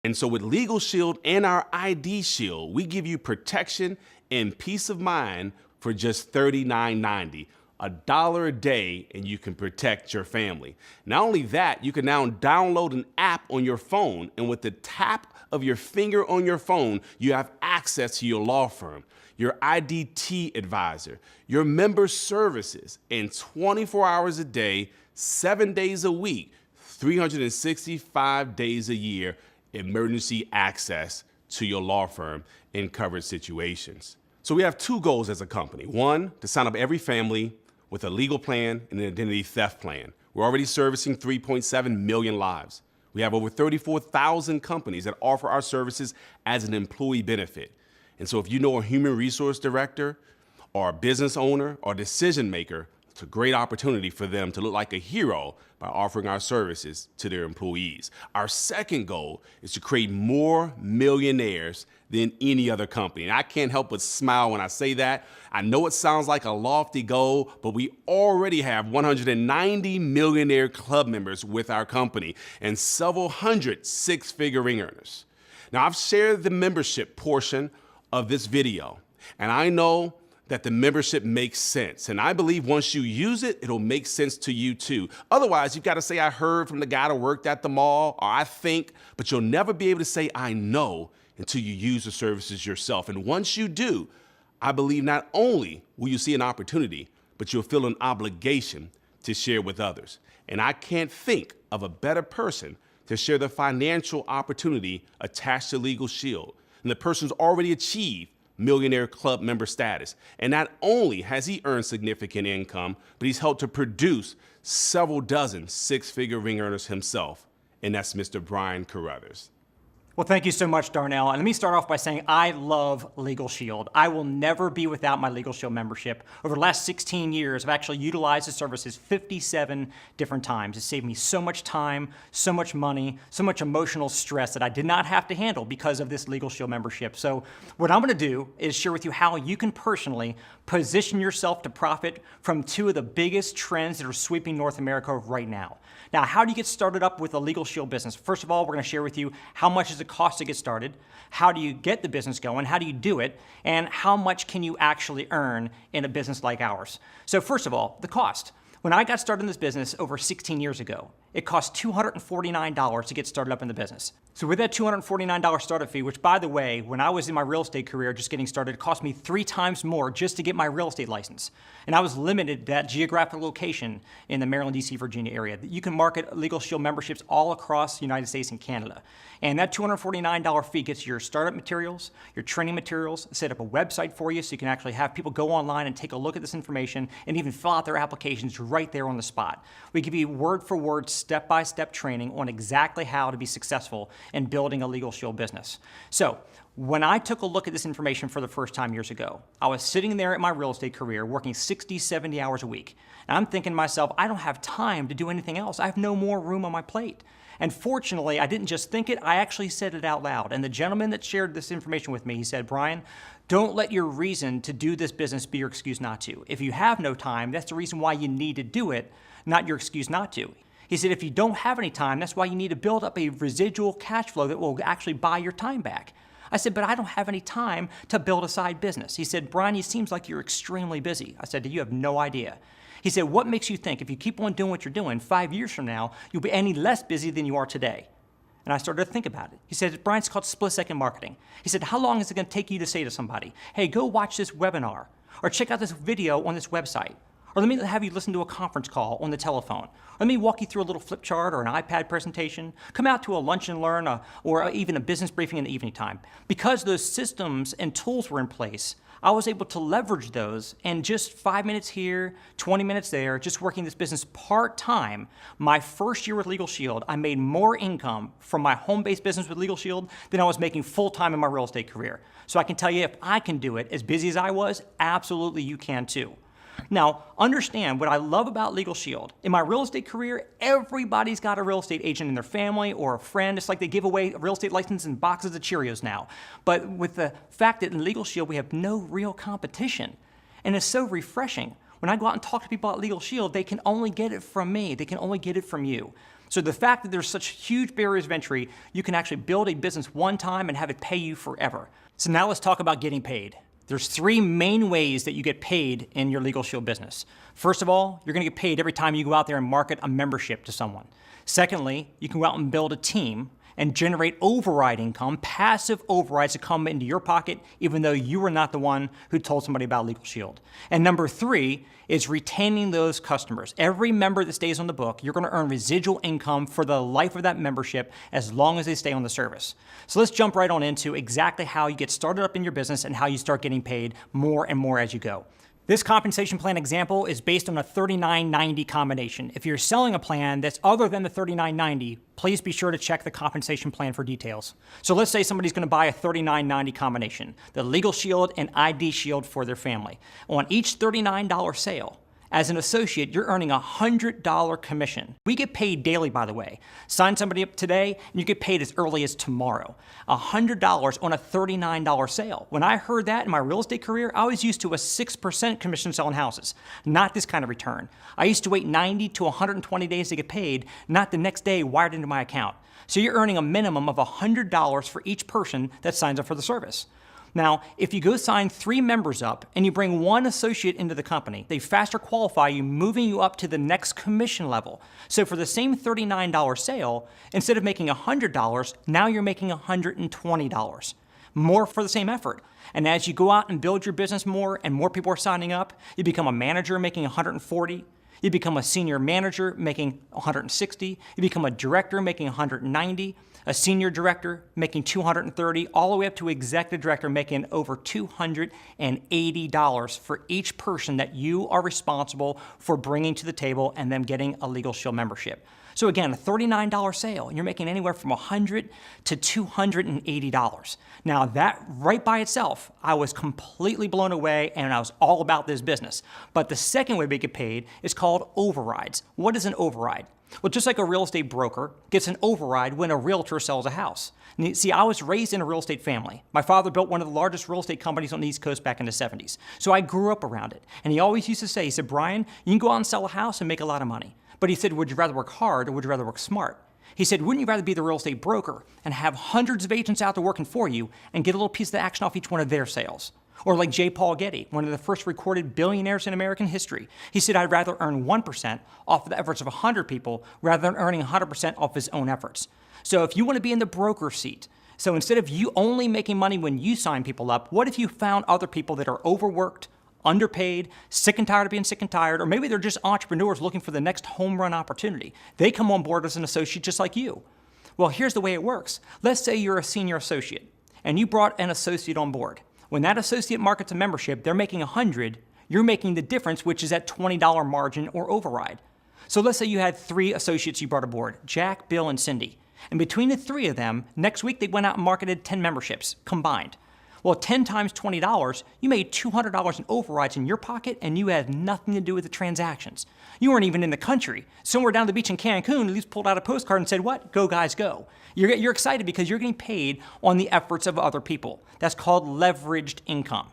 And so with LegalShield and our ID Shield, we give you protection and peace of mind for just $39.90. $1 a day, and you can protect your family. Not only that, you can now download an app on your phone, and with the tap of your finger on your phone, you have access to your law firm, your IDT advisor, your member services, and 24 hours a day, 7 days a week, 365 days a year, emergency access to your law firm in covered situations. So we have two goals as a company. One, to sign up every family with a legal plan and an identity theft plan. We're already servicing 3.7 million lives. We have over 34,000 companies that offer our services as an employee benefit. And so if you know a human resource director or a business owner or decision maker, it's a great opportunity for them to look like a hero by offering our services to their employees. Our second goal is to create more millionaires than any other company. And I can't help but smile when I say that. I know it sounds like a lofty goal, but we already have 190 millionaire club members with our company and several hundred six-figure ring earners. Now, I've shared the membership portion of this video, and I know that the membership makes sense. And I believe once you use it, it'll make sense to you too. Otherwise, you've got to say, I heard from the guy that worked at the mall, or I think, but you'll never be able to say, I know, until you use the services yourself. And once you do, I believe not only will you see an opportunity, but you'll feel an obligation to share with others. And I can't think of a better person to share the financial opportunity attached to LegalShield. And the person's already achieved millionaire club member status. And not only has he earned significant income, but he's helped to produce several dozen six-figure ring earners himself. And that's Mr. Brian Carruthers. Well, thank you so much, Darnell. And let me start off by saying I love LegalShield. I will never be without my LegalShield membership. Over the last 16 years, I've actually utilized the services 57 different times. It saved me so much time, so much money, so much emotional stress that I did not have to handle because of this LegalShield membership. So what I'm going to do is share with you how you can personally position yourself to profit from two of the biggest trends that are sweeping North America right now. Now, how do you get started up with a LegalShield business? First of all, we're going to share with you how much does it cost to get started, how do you get the business going, how do you do it, and how much can you actually earn in a business like ours. So first of all, the cost. When I got started in this business over 16 years ago, it cost $249 to get started up in the business. So with that $249 startup fee, which by the way, when I was in my real estate career just getting started, it cost me 3 times more just to get my real estate license. And I was limited to that geographic location in the Maryland, DC, Virginia area. You can market LegalShield memberships all across the United States and Canada. And that $249 fee gets your startup materials, your training materials, set up a website for you so you can actually have people go online and take a look at this information and even fill out their applications right there on the spot. We give you word for word, step-by-step training on exactly how to be successful in building a LegalShield business. So when I took a look at this information for the first time years ago, I was sitting there at my real estate career working 60, 70 hours a week. And I'm thinking to myself, I don't have time to do anything else. I have no more room on my plate. And fortunately, I didn't just think it, I actually said it out loud. And the gentleman that shared this information with me, he said, Brian, don't let your reason to do this business be your excuse not to. If you have no time, that's the reason why you need to do it, not your excuse not to. He said, if you don't have any time, that's why you need to build up a residual cash flow that will actually buy your time back. I said, but I don't have any time to build a side business. He said, Brian, it seems like you're extremely busy. I said, you have no idea. He said, what makes you think if you keep on doing what you're doing, 5 years from now, you'll be any less busy than you are today? And I started to think about it. He said, Brian, it's called split-second marketing. He said, how long is it going to take you to say to somebody, hey, go watch this webinar, or check out this video on this website, or let me have you listen to a conference call on the telephone, or let me walk you through a little flip chart or an iPad presentation, come out to a lunch and learn, or even a business briefing in the evening time. Because those systems and tools were in place, I was able to leverage those, and just 5 minutes here, 20 minutes there, just working this business part-time. My first year with LegalShield, I made more income from my home-based business with LegalShield than I was making full-time in my real estate career. So I can tell you, if I can do it as busy as I was, absolutely you can too. Now, understand what I love about LegalShield. In my real estate career, everybody's got a real estate agent in their family or a friend. It's like they give away a real estate license in boxes of Cheerios now. But with the fact that in LegalShield, we have no real competition. And it's so refreshing. When I go out and talk to people about LegalShield, they can only get it from me. They can only get it from you. So the fact that there's such huge barriers of entry, you can actually build a business one time and have it pay you forever. So now let's talk about getting paid. There's 3 main ways that you get paid in your LegalShield business. First of all, you're gonna get paid every time you go out there and market a membership to someone. Secondly, you can go out and build a team and generate override income, passive overrides to come into your pocket, even though you were not the one who told somebody about LegalShield. And number 3 is retaining those customers. Every member that stays on the book, you're gonna earn residual income for the life of that membership as long as they stay on the service. So let's jump right on into exactly how you get started up in your business and how you start getting paid more and more as you go. This compensation plan example is based on a 3990 combination. If you're selling a plan that's other than the 3990, please be sure to check the compensation plan for details. So let's say somebody's gonna buy a 3990 combination, the LegalShield and ID Shield for their family. On each $39 sale, as an associate, you're earning a $100 commission. We get paid daily, by the way. Sign somebody up today, and you get paid as early as tomorrow. $100 on a $39 sale. When I heard that in my real estate career, I was used to a 6% commission selling houses, not this kind of return. I used to wait 90 to 120 days to get paid, not the next day wired into my account. So you're earning a minimum of $100 for each person that signs up for the service. Now, if you go sign 3 members up and you bring 1 associate into the company, they faster qualify you, moving you up to the next commission level. So for the same $39 sale, instead of making $100, now you're making $120. More for the same effort. And as you go out and build your business more and more people are signing up, you become a manager making $140. You become a senior manager making $160. You become a director making $190. A senior director making $230, all the way up to executive director making over $280 for each person that you are responsible for bringing to the table and them getting a LegalShield membership. So again, a $39 sale, and you're making anywhere from $100 to $280. Now that right by itself, I was completely blown away and I was all about this business. But the second way we get paid is called overrides. What is an override? Well, just like a real estate broker gets an override when a realtor sells a house. See, I was raised in a real estate family. My father built one of the largest real estate companies on the East Coast back in the 70s. So I grew up around it. And he always used to say, he said, Brian, you can go out and sell a house and make a lot of money. But he said, would you rather work hard or would you rather work smart? He said, wouldn't you rather be the real estate broker and have hundreds of agents out there working for you and get a little piece of the action off each one of their sales? Or like J. Paul Getty, one of the first recorded billionaires in American history. He said, I'd rather earn 1% off of the efforts of 100 people rather than earning 100% off his own efforts. So if you want to be in the broker seat, so instead of you only making money when you sign people up, what if you found other people that are overworked, underpaid, sick and tired of being sick and tired, or maybe they're just entrepreneurs looking for the next home run opportunity. They come on board as an associate just like you. Well, here's the way it works. Let's say you're a senior associate and you brought an associate on board. When that associate markets a membership, they're making $100, you're making the difference, which is that $20 margin or override. So let's say you had 3 associates you brought aboard, Jack, Bill, and Cindy. And between the 3 of them, next week they went out and marketed 10 memberships combined. Well, 10 times $20, you made $200 in overrides in your pocket and you had nothing to do with the transactions. You weren't even in the country. Somewhere down the beach in Cancun, you just pulled out a postcard and said, what? Go guys, go. You're excited because you're getting paid on the efforts of other people. That's called leveraged income.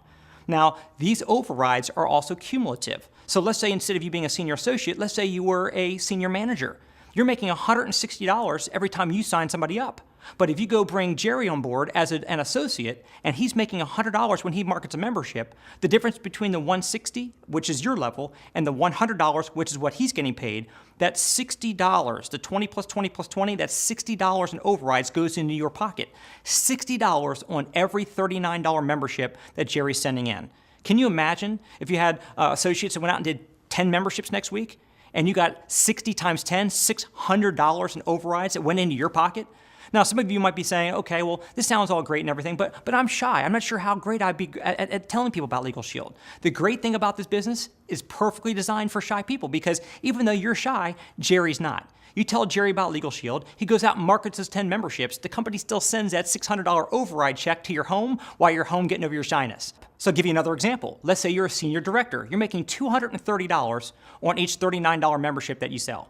Now, these overrides are also cumulative. So let's say instead of you being a senior associate, let's say you were a senior manager. You're making $160 every time you sign somebody up. But if you go bring Jerry on board as an associate, and he's making $100 when he markets a membership, the difference between the $160, which is your level, and the $100, which is what he's getting paid, that's $60. The 20 plus 20 plus 20, that's $60 in overrides goes into your pocket. $60 on every $39 membership that Jerry's sending in. Can you imagine if you had associates that went out and did 10 memberships next week, and you got 60 times 10, $600 in overrides that went into your pocket? Now, some of you might be saying, okay, well, this sounds all great and everything, but I'm shy. I'm not sure how great I'd be at telling people about LegalShield. The great thing about this business is perfectly designed for shy people because even though you're shy, Jerry's not. You tell Jerry about LegalShield, he goes out and markets his 10 memberships. The company still sends that $600 override check to your home while you're home getting over your shyness. So I'll give you another example. Let's say you're a senior director. You're making $230 on each $39 membership that you sell.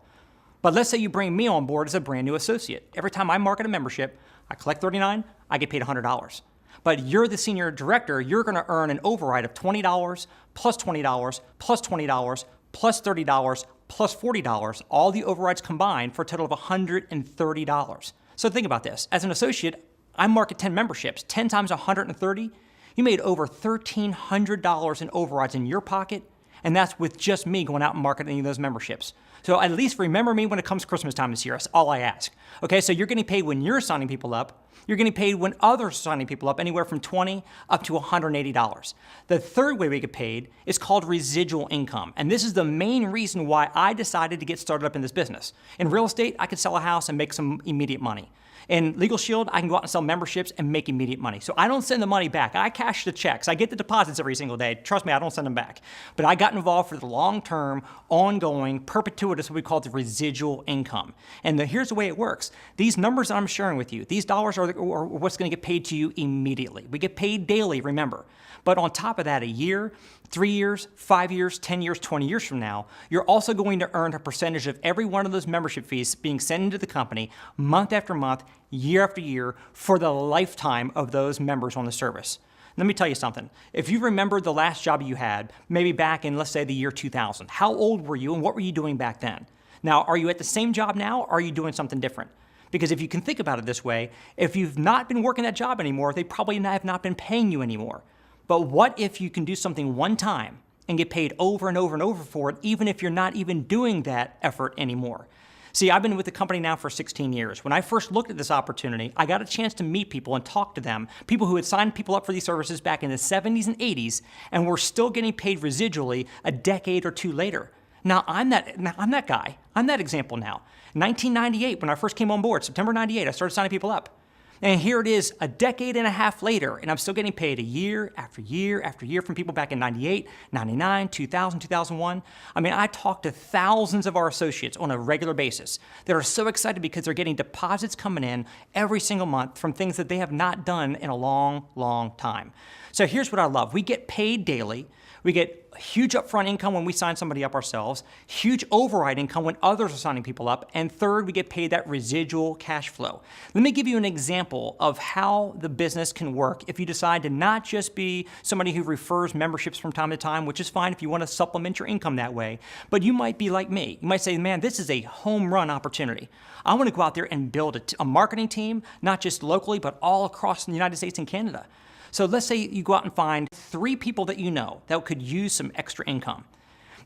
But let's say you bring me on board as a brand new associate. Every time I market a membership, I collect $39, I get paid $100. But you're the senior director, you're gonna earn an override of $20, plus $20, plus $20, plus $30, plus $40, all the overrides combined for a total of $130. So think about this. As an associate, I market 10 memberships. 10 times 130, you made over $1,300 in overrides in your pocket, and that's with just me going out and marketing those memberships. So at least remember me when it comes Christmas time this year. That's all I ask. Okay, so you're getting paid when you're signing people up. You're getting paid when others are signing people up, anywhere from $20 up to $180. The third way we get paid is called residual income. And this is the main reason why I decided to get started up in this business. In real estate, I could sell a house and make some immediate money. In LegalShield, I can go out and sell memberships and make immediate money. So I don't send the money back. I cash the checks. I get the deposits every single day. Trust me, I don't send them back. But I got involved for the long-term, ongoing, perpetuitous, what we call the residual income. And here's the way it works. These numbers that I'm sharing with you, these dollars are what's going to get paid to you immediately. We get paid daily, remember. But on top of that, a year, 3 years, 5 years, 10 years, 20 years from now, you're also going to earn a percentage of every one of those membership fees being sent into the company month after month, year after year, for the lifetime of those members on the service. Let me tell you something. If you remember the last job you had, maybe back in, let's say, the year 2000, how old were you and what were you doing back then? Now, are you at the same job now or are you doing something different? Because if you can think about it this way, if you've not been working that job anymore, they probably have not been paying you anymore. But what if you can do something one time and get paid over and over and over for it, even if you're not even doing that effort anymore? See, I've been with the company now for 16 years. When I first looked at this opportunity, I got a chance to meet people and talk to them, people who had signed people up for these services back in the 70s and 80s, and were still getting paid residually a decade or two later. Now, I'm that guy. I'm that example now. 1998, when I first came on board, September 98, I started signing people up. And here it is a decade and a half later, and I'm still getting paid a year after year after year from people back in 98, 99, 2000, 2001. I mean, I talk to thousands of our associates on a regular basis that are so excited because they're getting deposits coming in every single month from things that they have not done in a long, long time. So here's what I love. We get paid daily. We get huge upfront income when we sign somebody up ourselves, huge override income when others are signing people up, and third, we get paid that residual cash flow. Let me give you an example of how the business can work if you decide to not just be somebody who refers memberships from time to time, which is fine if you want to supplement your income that way, but you might be like me. You might say, man, this is a home run opportunity. I want to go out there and build a marketing team, not just locally, but all across the United States and Canada. So let's say you go out and find 3 people that you know that could use some extra income.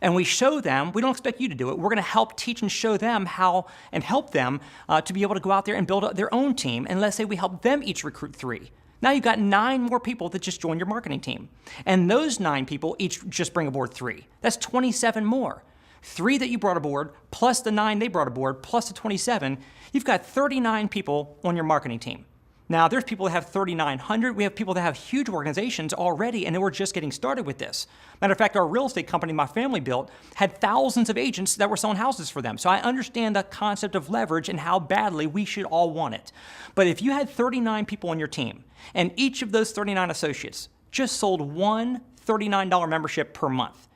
And we show them, we don't expect you to do it, we're going to help teach and show them how and help them to be able to go out there and build their own team. And let's say we help them each recruit 3. Now you've got 9 more people that just joined your marketing team. And those 9 people each just bring aboard 3. That's 27 more. 3 that you brought aboard, plus the 9 they brought aboard, plus the 27, you've got 39 people on your marketing team. Now, there's people that have 3,900. We have people that have huge organizations already, and we're just getting started with this. Matter of fact, our real estate company my family built had thousands of agents that were selling houses for them. So I understand the concept of leverage and how badly we should all want it. But if you had 39 people on your team, and each of those 39 associates just sold one $39 membership per month,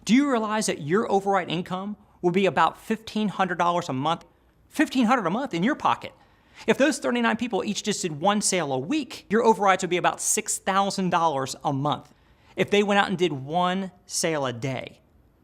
do you realize that your override income will be about $1,500 a month? $1,500 a month in your pocket. If those 39 people each just did 1 sale a week, your overrides would be about $6,000 a month. If they went out and did 1 sale a day,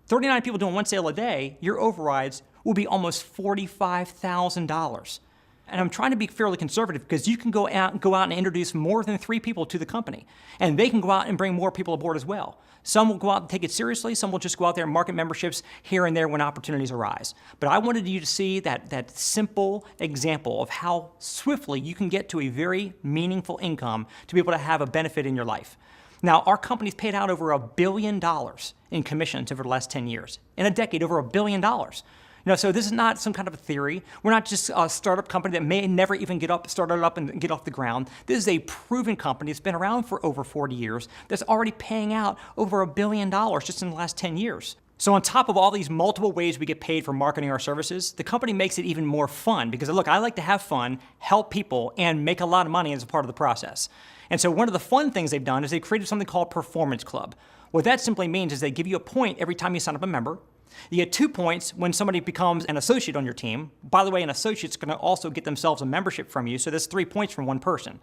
39 people doing 1 sale a day, your overrides will be almost $45,000. And I'm trying to be fairly conservative because you can go out and introduce more than 3 people to the company, and they can go out and bring more people aboard as well. Some will go out and take it seriously. Some will just go out there and market memberships here and there when opportunities arise. But I wanted you to see that simple example of how swiftly you can get to a very meaningful income to be able to have a benefit in your life. Now, our company's paid out over $1 billion in commissions over the last 10 years. In a decade, over $1 billion. So this is not some kind of a theory. We're not just a startup company that may never even started up and get off the ground. This is a proven company that's been around for over 40 years that's already paying out over $1 billion just in the last 10 years. So on top of all these multiple ways we get paid for marketing our services, the company makes it even more fun because, look, I like to have fun, help people, and make a lot of money as a part of the process. And so one of the fun things they've done is they've created something called Performance Club. What that simply means is they give you a point every time you sign up a member. You get 2 points when somebody becomes an associate on your team. By the way, an associate's going to also get themselves a membership from you, so that's 3 points from one person.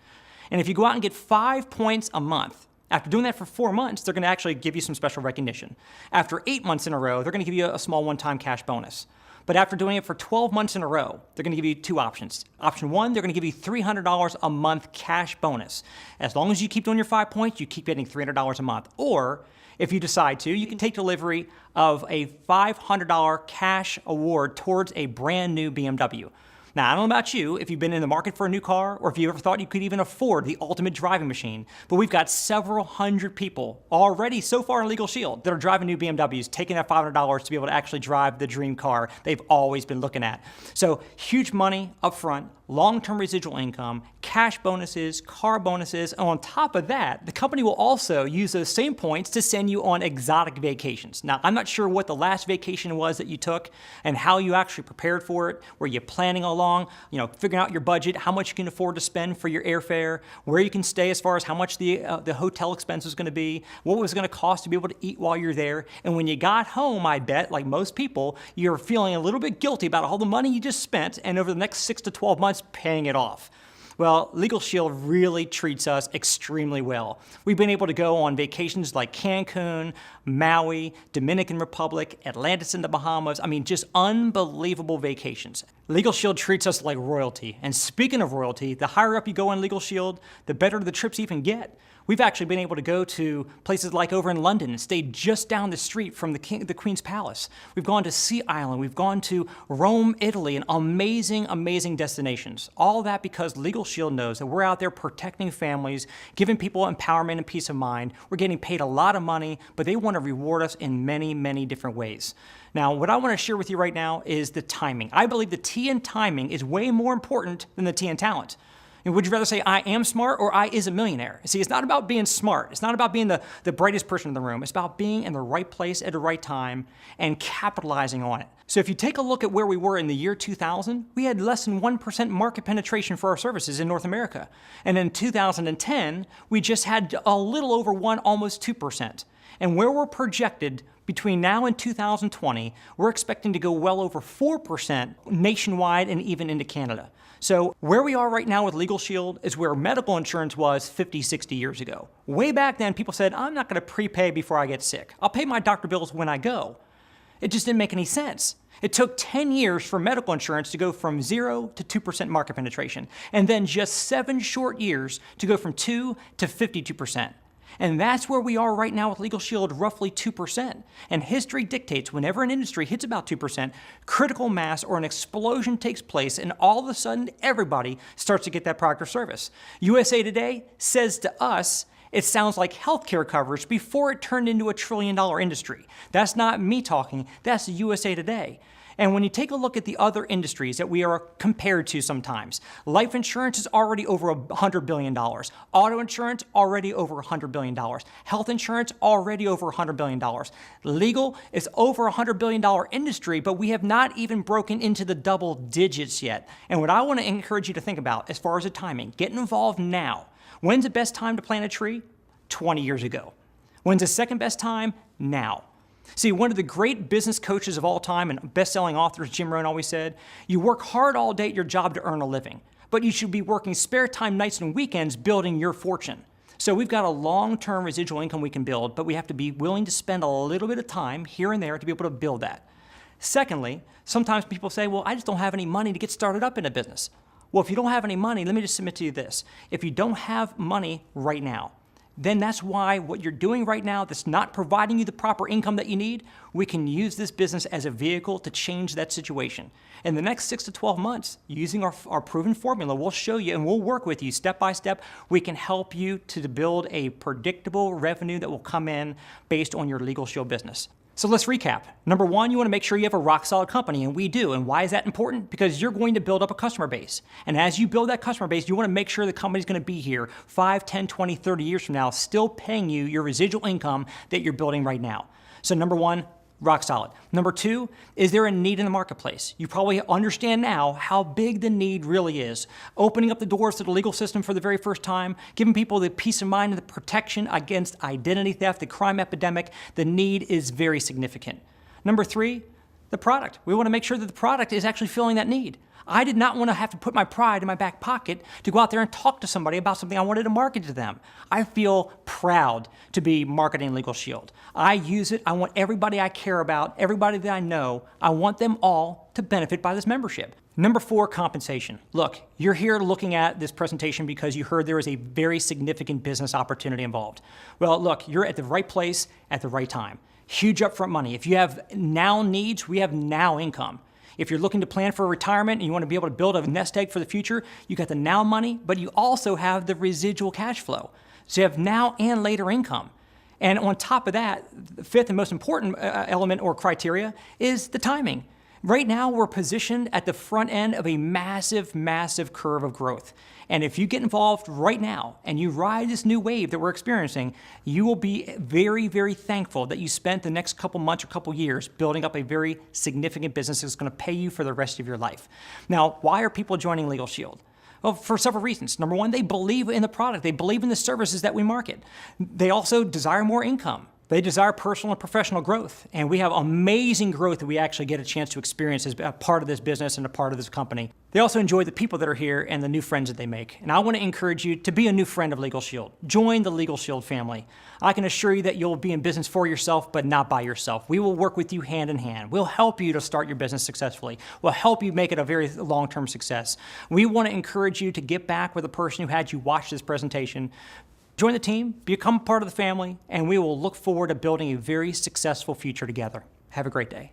And if you go out and get 5 points a month, After doing that for 4 months, they're going to actually give you some special recognition. After 8 months in a row, they're going to give you a small one-time cash bonus. But after doing it for 12 months in a row, they're going to give you 2 options. Option 1, they're going to give you $300 a month cash bonus. As long as you keep doing your 5 points, you keep getting $300 a month. Or if you decide to, you can take delivery of a $500 cash award towards a brand new BMW. Now, I don't know about you, if you've been in the market for a new car, or if you ever thought you could even afford the ultimate driving machine, but we've got several hundred people already so far in LegalShield that are driving new BMWs, taking that $500 to be able to actually drive the dream car they've always been looking at. So huge money up front, long-term residual income, cash bonuses, car bonuses, and on top of that, the company will also use those same points to send you on exotic vacations. Now, I'm not sure what the last vacation was that you took and how you actually prepared for it. Were you planning along, figuring out your budget, how much you can afford to spend for your airfare, where you can stay as far as how much the hotel expense was going to be, what was going to cost to be able to eat while you're there. And when you got home, I bet, like most people, you're feeling a little bit guilty about all the money you just spent and over the next 6 to 12 months paying it off. Well, LegalShield really treats us extremely well. We've been able to go on vacations like Cancun, Maui, Dominican Republic, Atlantis in the Bahamas. I mean, just unbelievable vacations. LegalShield treats us like royalty. And speaking of royalty, the higher up you go in LegalShield, the better the trips even get. We've actually been able to go to places like over in London and stay just down the street from the Queen's Palace. We've gone to Sea Island. We've gone to Rome, Italy, and amazing, amazing destinations. All that because LegalShield knows that we're out there protecting families, giving people empowerment and peace of mind. We're getting paid a lot of money, but they want to reward us in many, many different ways. Now, what I want to share with you right now is the timing. I believe the T in timing is way more important than the T in talent. And would you rather say I am smart or I is a millionaire? See, it's not about being smart. It's not about being the brightest person in the room. It's about being in the right place at the right time and capitalizing on it. So if you take a look at where we were in the year 2000, we had less than 1% market penetration for our services in North America. And in 2010, we just had a little over 1, almost 2%. And where we're projected between now and 2020, we're expecting to go well over 4% nationwide and even into Canada. So where we are right now with LegalShield is where medical insurance was 50, 60 years ago. Way back then, people said, I'm not going to prepay before I get sick. I'll pay my doctor bills when I go. It just didn't make any sense. It took 10 years for medical insurance to go from 0 to 2% market penetration, and then just 7 short years to go from 2 to 52%. And that's where we are right now with LegalShield, roughly 2%. And history dictates whenever an industry hits about 2%, critical mass or an explosion takes place, and all of a sudden everybody starts to get that product or service. USA Today says to us, it sounds like healthcare coverage before it turned into a $1 trillion industry. That's not me talking, that's USA Today. And when you take a look at the other industries that we are compared to sometimes, life insurance is already over $100 billion. Auto insurance, already over $100 billion. Health insurance, already over $100 billion. Legal is over a $100 billion industry, but we have not even broken into the double digits yet. And what I want to encourage you to think about as far as the timing, get involved now. When's the best time to plant a tree? 20 years ago. When's the second best time? Now. See, one of the great business coaches of all time and best-selling authors, Jim Rohn, always said, you work hard all day at your job to earn a living, but you should be working spare time nights and weekends building your fortune. So we've got a long-term residual income we can build, but we have to be willing to spend a little bit of time here and there to be able to build that. Secondly, sometimes people say, well, I just don't have any money to get started up in a business. Well, if you don't have any money, let me just submit to you this. If you don't have money right now, then that's why what you're doing right now that's not providing you the proper income that you need, we can use this business as a vehicle to change that situation. In the next 6 to 12 months, using our proven formula, we'll show you and we'll work with you step by step. We can help you to build a predictable revenue that will come in based on your LegalShield business. So let's recap. Number one, you want to make sure you have a rock solid company, and we do. And why is that important? Because you're going to build up a customer base. And as you build that customer base, you want to make sure the company's going to be here 5, 10, 20, 30 years from now, still paying you your residual income that you're building right now. So number one, rock solid. Number two, is there a need in the marketplace? You probably understand now how big the need really is. Opening up the doors to the legal system for the very first time, giving people the peace of mind and the protection against identity theft, the crime epidemic, the need is very significant. Number three, the product. We want to make sure that the product is actually filling that need. I did not want to have to put my pride in my back pocket to go out there and talk to somebody about something I wanted to market to them. I feel proud to be marketing LegalShield. I use it. I want everybody I care about, everybody that I know, I want them all to benefit by this membership. Number 4, compensation. Look, you're here looking at this presentation because you heard there is a very significant business opportunity involved. Well, look, you're at the right place at the right time. Huge upfront money. If you have now needs, we have now income. If you're looking to plan for retirement and you want to be able to build a nest egg for the future, you got the now money, but you also have the residual cash flow. So you have now and later income. And on top of that, the 5th and most important element or criteria is the timing. Right now, we're positioned at the front end of a massive, massive curve of growth. And if you get involved right now and you ride this new wave that we're experiencing, you will be very, very thankful that you spent the next couple months or couple years building up a very significant business that's going to pay you for the rest of your life. Now, why are people joining LegalShield? Well, for several reasons. Number 1, they believe in the product. They believe in the services that we market. They also desire more income. They desire personal and professional growth, and we have amazing growth that we actually get a chance to experience as a part of this business and a part of this company. They also enjoy the people that are here and the new friends that they make. And I want to encourage you to be a new friend of LegalShield. Join the LegalShield family. I can assure you that you'll be in business for yourself, but not by yourself. We will work with you hand in hand. We'll help you to start your business successfully. We'll help you make it a very long-term success. We want to encourage you to get back with the person who had you watch this presentation. Join the team, become part of the family, and we will look forward to building a very successful future together. Have a great day.